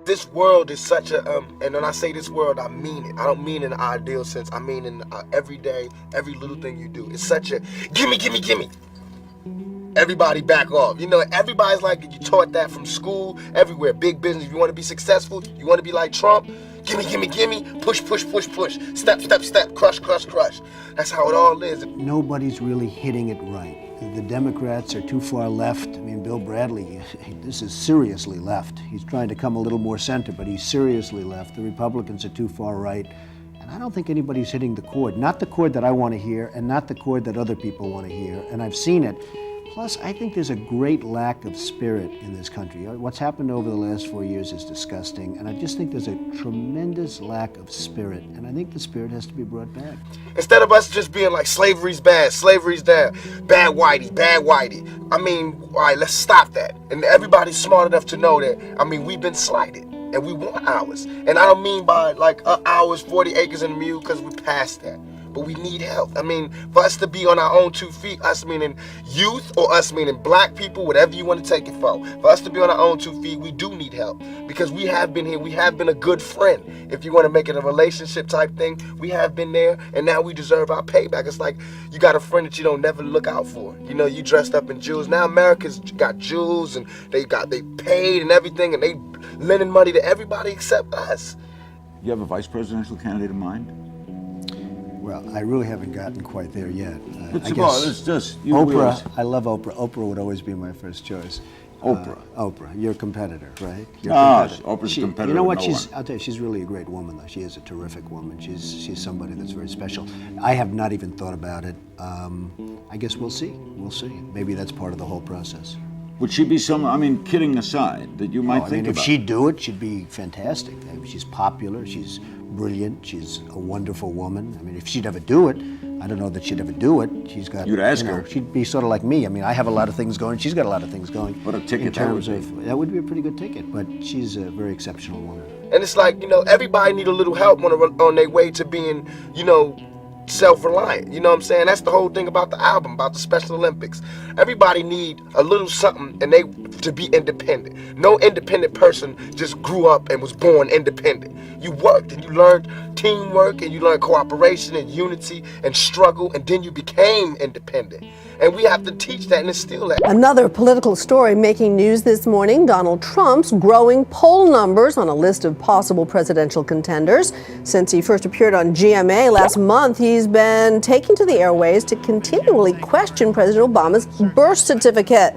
this world is such a, and when I say this world, I mean it. I don't mean in an ideal sense. I mean in every day, every little thing you do. It's such a, gimme, gimme, gimme. Everybody back off. You know, everybody's like, you taught that from school, everywhere. Big business, if you want to be successful, you want to be like Trump, gimme, gimme, gimme, push, push, push, push, step, step, step, crush, crush, crush. That's how it all is. Nobody's really hitting it right. The Democrats are too far left. I mean, Bill Bradley, this is seriously left. He's trying to come a little more center, but he's seriously left. The Republicans are too far right. And I don't think anybody's hitting the chord. Not the chord that I want to hear, and not the chord that other people want to hear. And I've seen it. Plus, I think there's a great lack of spirit in this country. What's happened over the last 4 years is disgusting, and I just think there's a tremendous lack of spirit, and I think the spirit has to be brought back. Instead of us just being like, slavery's bad, slavery's down, bad whitey, bad whitey. I mean, all right, let's stop that. And everybody's smart enough to know that, I mean, we've been slighted, and we want ours. And I don't mean by like ours, 40 acres and a mule, because we're past that. But we need help. I mean, for us to be on our own 2 feet, us meaning youth or us meaning black people, whatever you want to take it for us to be on our own 2 feet, we do need help. Because we have been here, we have been a good friend. If you want to make it a relationship type thing, we have been there, and now we deserve our payback. It's like you got a friend that you don't never look out for. You know, you dressed up in jewels. Now America's got jewels, and they paid and everything, and they lending money to everybody except us. You have a vice presidential candidate in mind? Well, I really haven't gotten quite there yet. It's just Oprah. I love Oprah. Oprah would always be my first choice. Oprah. Oprah, your competitor, right? Oprah's a competitor. You know what? No I'll tell you, she's really a great woman, though. She is a terrific woman. She's somebody that's very special. I have not even thought about it. I guess we'll see. We'll see. Maybe that's part of the whole process. Would she be someone, I mean, kidding aside, that you might think about? If she'd do it, she'd be fantastic. I mean, she's popular, she's brilliant, she's a wonderful woman. I mean, if she'd ever do it, I don't know that she'd ever do it. She's got, you'd ask her. She'd be sort of like me. I mean, I have a lot of things going, she's got a lot of things going. What a ticket that would be. That would be a pretty good ticket, but she's a very exceptional woman. And it's like, you know, everybody need a little help on their way to being, you know, self-reliant. You know what I'm saying? That's the whole thing about the album, about the Special Olympics. Everybody need a little something to be independent. No independent person just grew up and was born independent. You worked and you learned teamwork and you learned cooperation and unity and struggle, and then you became independent. And we have to teach that and instill that. Another political story making news this morning, Donald Trump's growing poll numbers on a list of possible presidential contenders. Since he first appeared on GMA last month, he's been taking to the airways to continually question President Obama's birth certificate.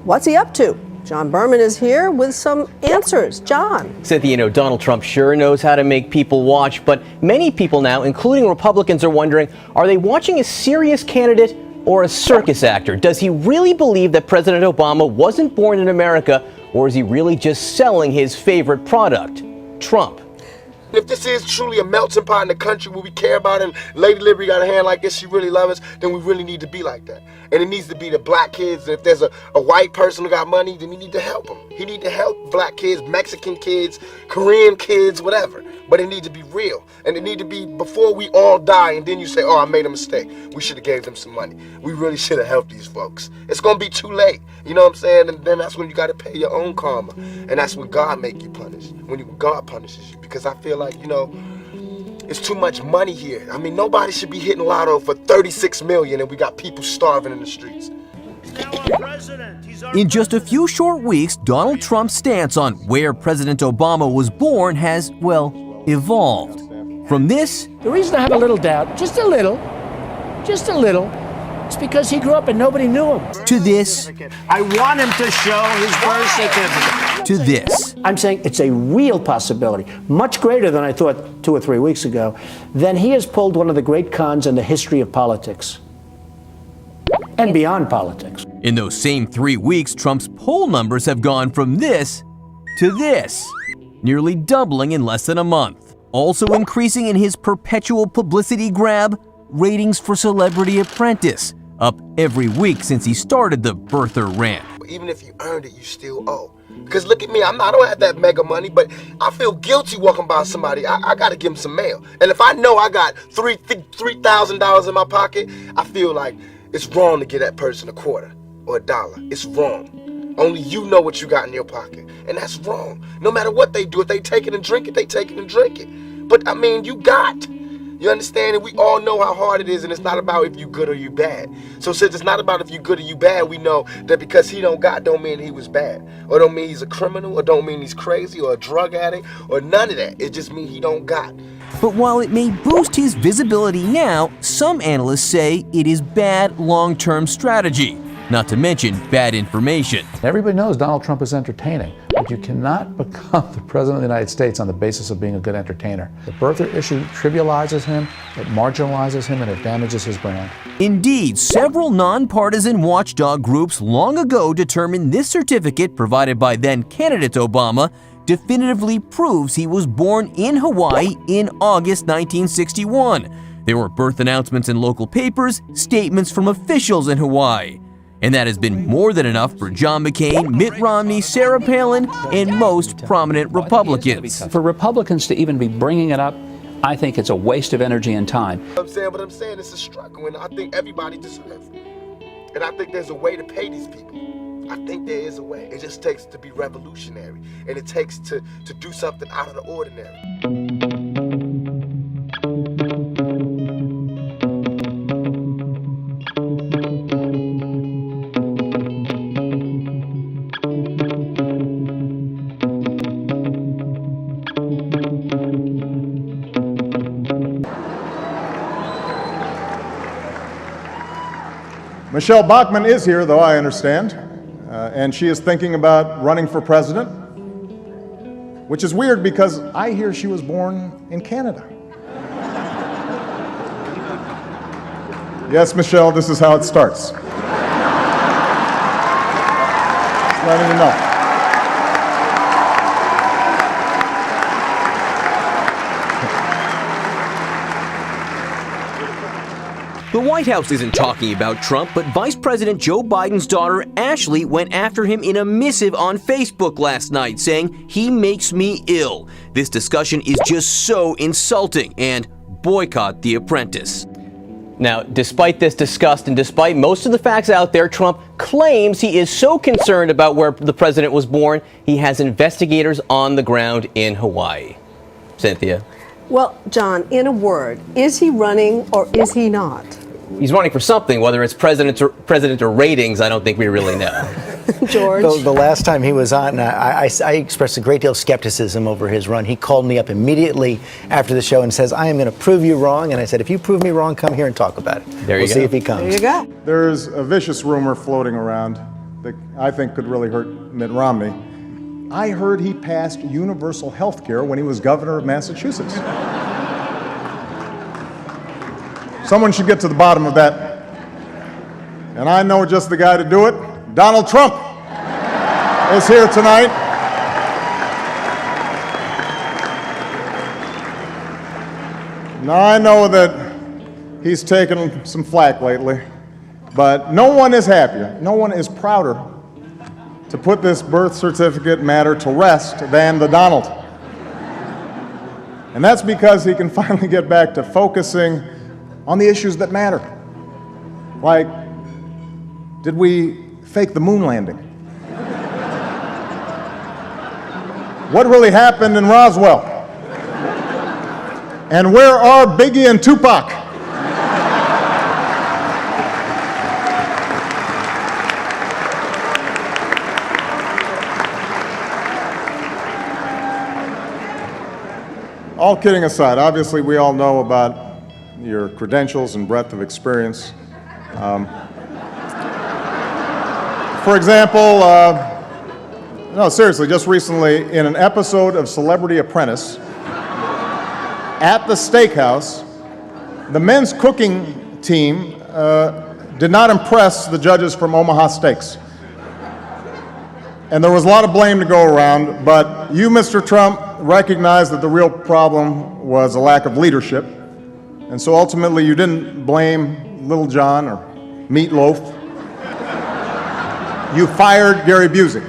What's he up to? John Berman is here with some answers. John. Cynthia, you know, Donald Trump sure knows how to make people watch, but many people now, including Republicans, are wondering, are they watching a serious candidate or a circus actor? Does he really believe that President Obama wasn't born in America, or is he really just selling his favorite product, Trump? If this is truly a melting pot in the country where we care about it, and Lady Liberty got a hand like this, she really loves us, then we really need to be like that. And it needs to be the black kids. If there's a white person who got money, then we need to help him. He need to help black kids, Mexican kids, Korean kids, whatever. But it need to be real. And it need to be before we all die, and then you say, oh, I made a mistake. We should have gave them some money. We really should have helped these folks. It's going to be too late. You know what I'm saying? And then that's when you got to pay your own karma. And that's when God make you punish. When God punishes you. Because I feel like, you know, it's too much money here. I mean, nobody should be hitting lotto for $36 million and we got people starving in the streets. In just a few short weeks, Donald Trump's stance on where President Obama was born has, well, evolved. From this... The reason I have a little doubt, just a little, it's because he grew up and nobody knew him. To this... I want him to show his birth certificate. To this. I'm saying it's a real possibility, much greater than I thought 2 or 3 weeks ago. Then he has pulled one of the great cons in the history of politics. And beyond politics. In those same 3 weeks, Trump's poll numbers have gone from this to this, nearly doubling in less than a month. Also increasing in his perpetual publicity grab, ratings for Celebrity Apprentice, up every week since he started the birther rant. Even if you earned it, you still owe. Because look at me, I don't have that mega money, but I feel guilty walking by somebody. I got to give them some mail. And if I know I got $3,000 in my pocket, I feel like it's wrong to give that person $0.25 or $1. It's wrong. Only you know what you got in your pocket. And that's wrong. No matter what they do, if they take it and drink it, they take it and drink it. But I mean, you got. You understand? And we all know how hard it is, and it's not about if you good or you bad. So since it's not about if you good or you bad, we know that because he don't got don't mean he was bad. Or don't mean he's a criminal, or don't mean he's crazy, or a drug addict, or none of that. It just means he don't got. But while it may boost his visibility now, some analysts say it is bad long-term strategy, not to mention bad information. Everybody knows Donald Trump is entertaining, but you cannot become the President of the United States on the basis of being a good entertainer. The birther issue trivializes him, it marginalizes him, and it damages his brand. Indeed, several nonpartisan watchdog groups long ago determined this certificate provided by then-candidate Obama definitively proves he was born in Hawaii in August 1961. There were birth announcements in local papers, statements from officials in Hawaii. And that has been more than enough for John McCain, Mitt Romney, Sarah Palin, and most prominent Republicans. For Republicans to even be bringing it up, I think it's a waste of energy and time. I'm saying it's a struggle, and I think everybody deserves it. And I think there's a way to pay these people. I think there is a way. It just takes to be revolutionary, and it takes to do something out of the ordinary. Michelle Bachmann is here, though, I understand, and she is thinking about running for president, which is weird because I hear she was born in Canada. Yes, Michelle, this is how it starts. Just letting you know. The White House isn't talking about Trump, but Vice President Joe Biden's daughter, Ashley, went after him in a missive on Facebook last night, saying, "He makes me ill. This discussion is just so insulting," and boycott The Apprentice. Now, despite this disgust and despite most of the facts out there, Trump claims he is so concerned about where the president was born, he has investigators on the ground in Hawaii. Cynthia. Well, John, in a word, is he running or is he not? He's running for something, whether it's president or ratings, I don't think we really know. George? The last time he was on, I expressed a great deal of skepticism over his run. He called me up immediately after the show and says, "I am going to prove you wrong." And I said, "If you prove me wrong, come here and talk about it." We'll see if he comes. There you go. There's a vicious rumor floating around that I think could really hurt Mitt Romney. I heard he passed universal health care when he was governor of Massachusetts. Someone should get to the bottom of that. And I know just the guy to do it. Donald Trump is here tonight. Now, I know that he's taken some flack lately, but no one is happier, no one is prouder to put this birth certificate matter to rest than the Donald. And that's because he can finally get back to focusing on the issues that matter. Like, did we fake the moon landing? What really happened in Roswell? And where are Biggie and Tupac? All kidding aside, obviously we all know about your credentials and breadth of experience. For example, no, seriously, just recently in an episode of Celebrity Apprentice at the steakhouse, the men's cooking team did not impress the judges from Omaha Steaks. And there was a lot of blame to go around, but you, Mr. Trump, recognized that the real problem was a lack of leadership. And so ultimately you didn't blame Little John or Meatloaf. You fired Gary Busey.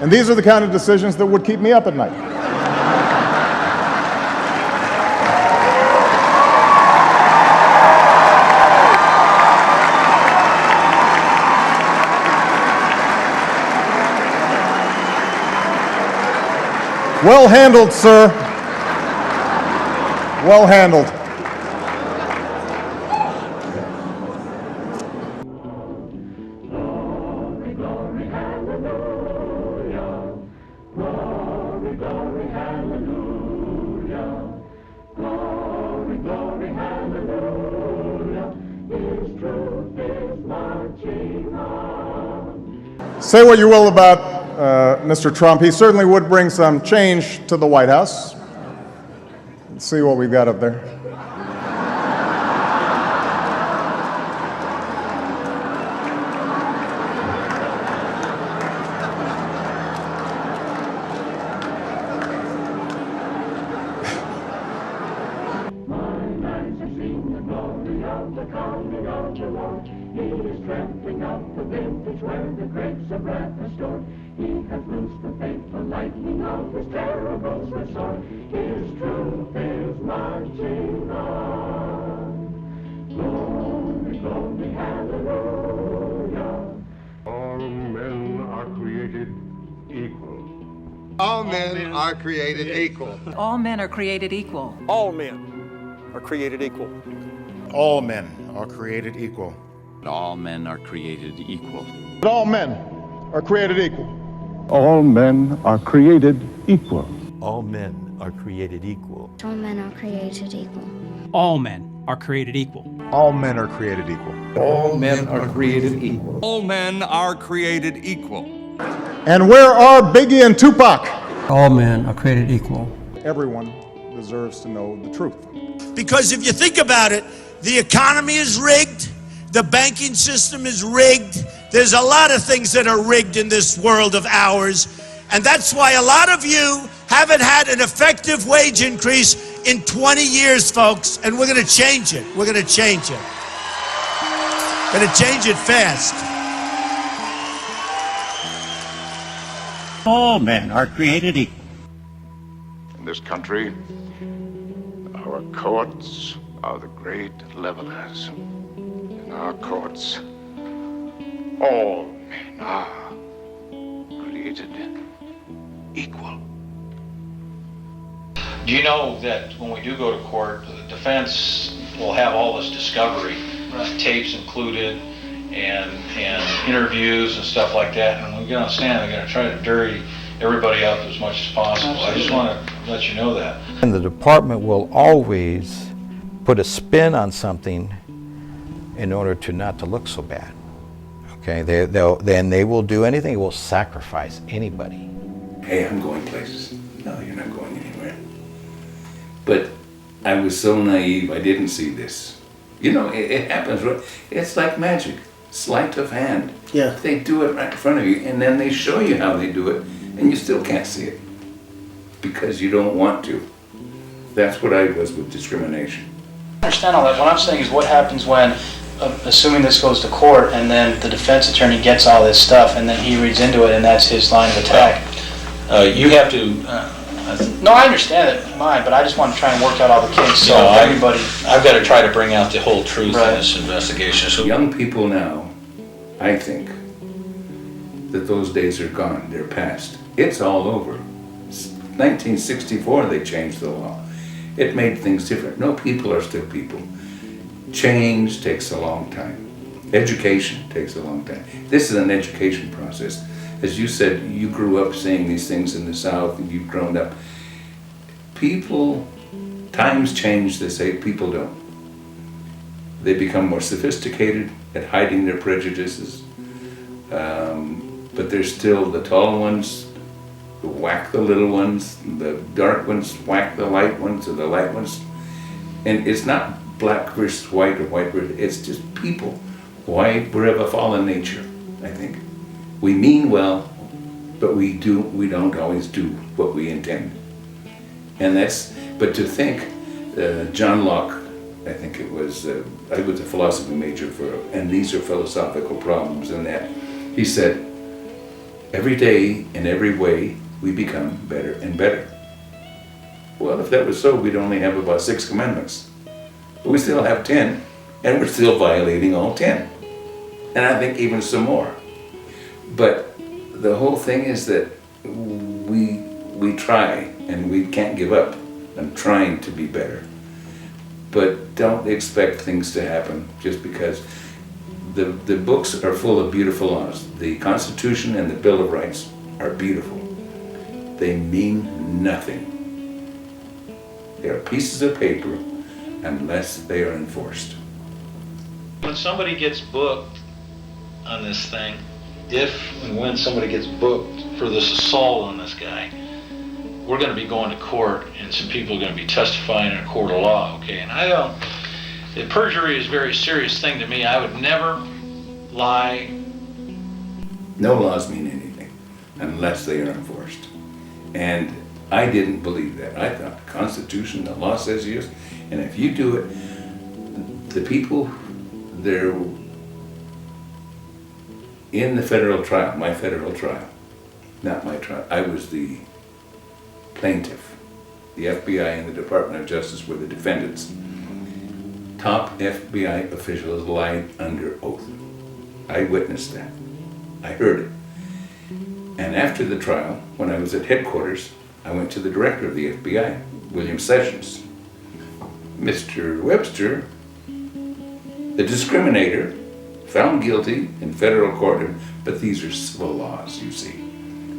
And these are the kind of decisions that would keep me up at night. Well handled, sir. Well handled. Say what you will about Mr. Trump, he certainly would bring some change to the White House. Let's see what we've got up there. All men are created equal. All men are created equal. All men are created equal. All men are created equal. All men are created equal. All men are created equal. All men are created equal. All men are created equal. All men are created equal. All men are created equal. All men are created equal. All men are created equal. All men are created equal. And where are Biggie and Tupac? All men are created equal. Everyone deserves to know the truth. Because if you think about it, the economy is rigged, the banking system is rigged, there's a lot of things that are rigged in this world of ours, and that's why a lot of you haven't had an effective wage increase in 20 years, folks, and we're going to change it. We're going to change it. Going to change it fast. All men are created equal. In this country, our courts are the great levelers. In our courts, all men are created equal. Do you know that when we do go to court, the defense will have all this discovery, tapes included, and interviews and stuff like that, and when we get on stand, they're going to try to dirty everybody up as much as possible. Absolutely. I just want to let you know that. And the department will always put a spin on something in order to not to look so bad. Okay, they will do anything. They will sacrifice anybody. Hey, I'm going places. No, you're not going anywhere. But I was so naive, I didn't see this. You know, it happens. It's like magic. Sleight of hand. Yeah. They do it right in front of you, and then they show you how they do it, and you still can't see it because you don't want to. That's what I was with discrimination. I understand all that. What I'm saying is what happens when, assuming this goes to court, and then the defense attorney gets all this stuff, and then he reads into it, and that's his line of attack. You have to... No, I understand it, mine, but I just want to try and work out all the kinks so everybody... I've got to try to bring out the whole truth in this investigation. So young people now, I think, that those days are gone, they're past. It's all over. 1964 they changed the law. It made things different. No, people are still people. Change takes a long time. Education takes a long time. This is an education process. As you said, you grew up saying these things in the South and you've grown up. People, times change, they say, people don't. They become more sophisticated at hiding their prejudices. But there's still the tall ones who whack the little ones, the dark ones whack the light ones, or the light ones. And it's not black versus white or white versus, it's just people. Why? We're of a fallen nature, I think. We mean well, but we don't always do what we intend. And but to think, John Locke, I think it was, I was a philosophy major and these are philosophical problems, and that he said, every day in every way we become better and better. Well, if that was so, we'd only have about 6 commandments. But we still have 10, and we're still violating all 10. And I think even some more. But the whole thing is that we try, and we can't give up. I'm trying to be better. But don't expect things to happen just because the books are full of beautiful laws. The Constitution and the Bill of Rights are beautiful. They mean nothing. They are pieces of paper unless they are enforced. When somebody gets booked on this thing, if and when somebody gets booked for this assault on this guy, we're going to be going to court, and some people are going to be testifying in a court of law, okay? And perjury is a very serious thing to me. I would never lie. No laws mean anything unless they are enforced. And I didn't believe that. I thought the Constitution, the law says yes, and if you do it, the people, they're in the federal trial, my federal trial, not my trial. I was the plaintiff. The FBI and the Department of Justice were the defendants. Top FBI officials lied under oath. I witnessed that. I heard it. And after the trial, when I was at headquarters, I went to the director of the FBI, William Sessions. Mr. Webster, the discriminator, found guilty in federal court, but these are civil laws, you see,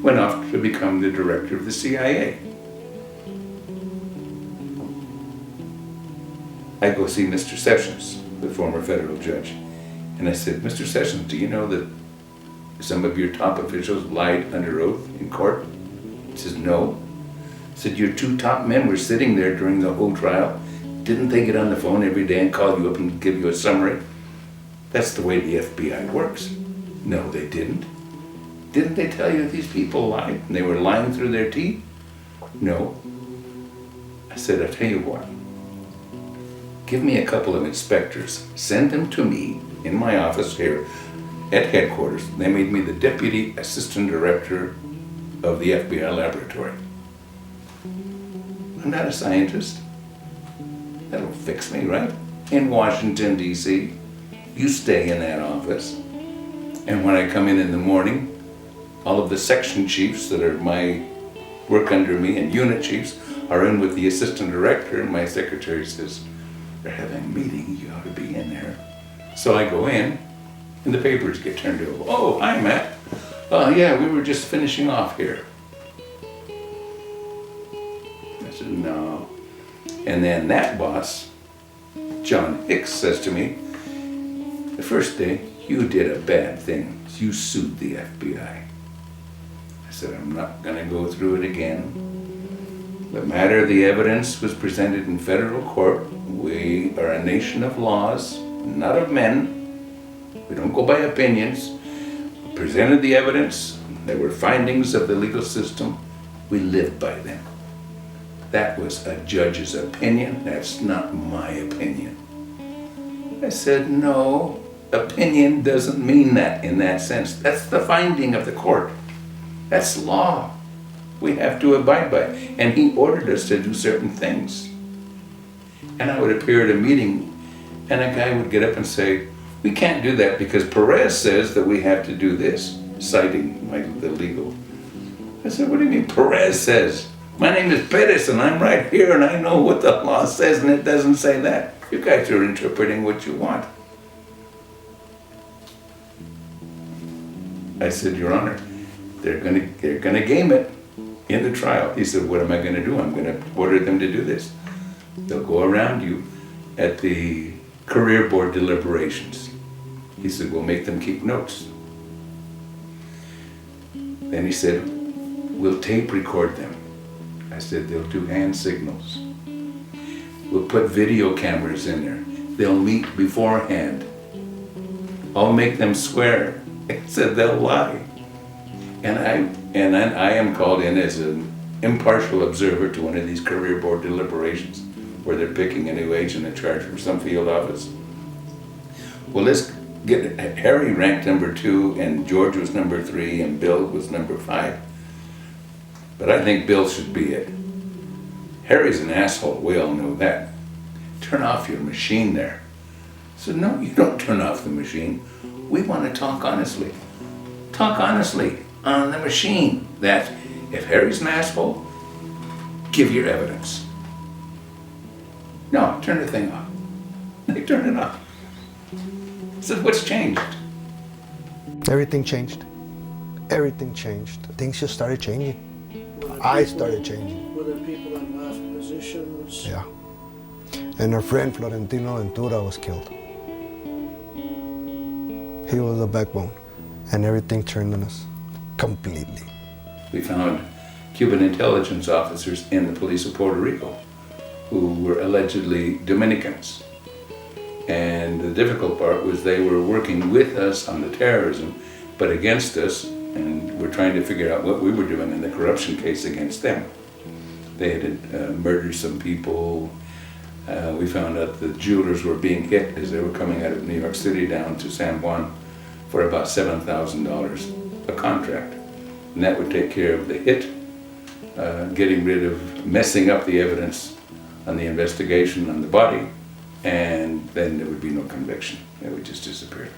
went off to become the director of the CIA. I go see Mr. Sessions, the former federal judge, and I said, Mr. Sessions, do you know that some of your top officials lied under oath in court? He says, no. I said, your two top men were sitting there during the whole trial. Didn't they get on the phone every day and call you up and give you a summary? That's the way the FBI works. No, they didn't. Didn't they tell you that these people lied and they were lying through their teeth? No. I said, I'll tell you what. Give me a couple of inspectors. Send them to me in my office here at headquarters. They made me the deputy assistant director of the FBI laboratory. I'm not a scientist. That'll fix me, right? In Washington, D.C., you stay in that office. And when I come in the morning, all of the section chiefs that are my work under me and unit chiefs are in with the assistant director, and my secretary says, they're having a meeting, you ought to be in there. So I go in, and the papers get turned over. Oh, hi, Matt. Oh, yeah, we were just finishing off here. I said, no. And then that boss, John Hicks, says to me, the first day, you did a bad thing. You sued the FBI. I said, I'm not going to go through it again. The matter of the evidence was presented in federal court. We are a nation of laws, not of men. We don't go by opinions. We presented the evidence. There were findings of the legal system. We live by them. That was a judge's opinion. That's not my opinion. I said, no, opinion doesn't mean that in that sense. That's the finding of the court. That's law. We have to abide by it. And he ordered us to do certain things. And I would appear at a meeting, and a guy would get up and say, we can't do that because Perez says that we have to do this, citing the legal. I said, what do you mean Perez says? My name is Perez, and I'm right here, and I know what the law says, and it doesn't say that. You guys are interpreting what you want. I said, Your Honor, they're gonna game it in the trial. He said, what am I gonna do? I'm gonna order them to do this. They'll go around you at the career board deliberations. He said, we'll make them keep notes. Then he said, we'll tape record them. I said, they'll do hand signals. We'll put video cameras in there. They'll meet beforehand. I'll make them swear. I said, they'll lie. And I am called in as an impartial observer to one of these career board deliberations where they're picking a new agent in charge for some field office. Well, let's get Harry ranked number 2, and George was number 3, and Bill was number 5. But I think Bill should be it. Harry's an asshole, we all know that. Turn off your machine there. I said, no, you don't turn off the machine. We want to talk honestly. Talk honestly on the machine. That if Harry's an asshole, give your evidence. No, turn the thing off. They turn it off. So what's changed? Everything changed. Everything changed. Things just started changing. I started changing. Were there people that left positions? Yeah. And our friend Florentino Ventura was killed. He was the backbone. And everything turned on us. Completely. We found Cuban intelligence officers in the police of Puerto Rico who were allegedly Dominicans. And the difficult part was they were working with us on the terrorism, but against us, and we're trying to figure out what we were doing in the corruption case against them. They had murdered some people. We found out the jewelers were being hit as they were coming out of New York City down to San Juan for about $7,000 a contract. And that would take care of the hit, getting rid of, messing up the evidence on the investigation on the body, and then there would be no conviction. It would just disappear.